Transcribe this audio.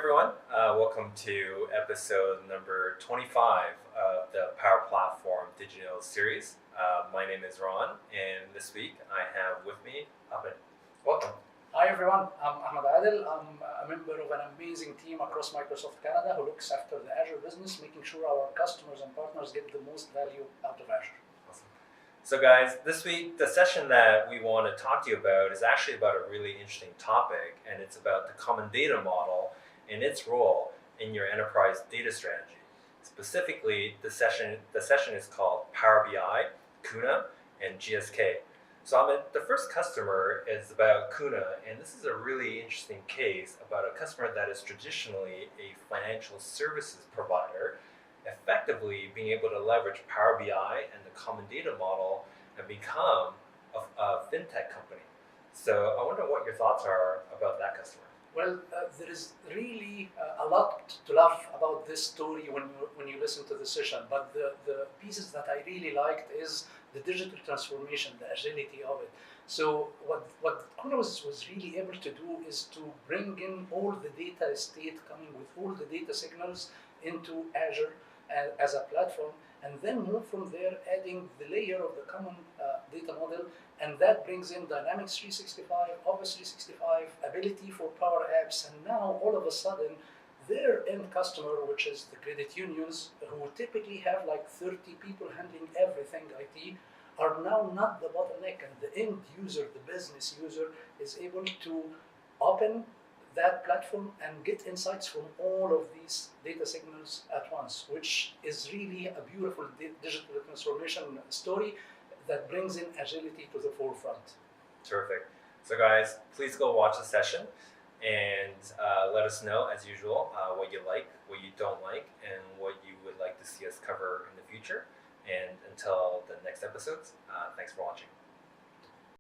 everyone. Welcome to episode number 25 of the PowerPlatform digital series. My name is Ron, and this week I have with me Ahmed. Welcome. Hi everyone, I'm Ahmed Adel. I'm a member of an amazing team across Microsoft Canada who looks after the Azure business, making sure our customers and partners get the most value out of Azure. Awesome. So guys, this week the session that we want to talk to you about is actually about a really interesting topic, and it's about the common data model and its role in your enterprise data strategy. Specifically, the session is called Power BI, Kuna, and GSK. So Ahmed, the first customer is about Kuna, and this is a really interesting case about a customer that is traditionally a financial services provider, effectively being able to leverage Power BI and the common data model and become a fintech company. So I wonder what your thoughts are about that customer. Well, there is really a lot to love about this story when you listen to the session, but the pieces that I really liked is the digital transformation, the agility of it. So what Kuna was really able to do is to bring in all the data estate coming with all the data signals into Azure as a platform, and then move from there, adding the layer of the common data model, and that brings in Dynamics 365, Office 365, ability for Power Apps, and now all of a sudden, their end customer, which is the credit unions, who typically have like 30 people handling everything IT, are now not the bottleneck, and the end user, the business user, is able to open that platform and get insights from all of these data signals at once, which is really a beautiful digital transformation story that brings in agility to the forefront. Terrific. So guys, please go watch the session and let us know, as usual, what you like, what you don't like, and what you would like to see us cover in the future. And until the next episodes, thanks for watching.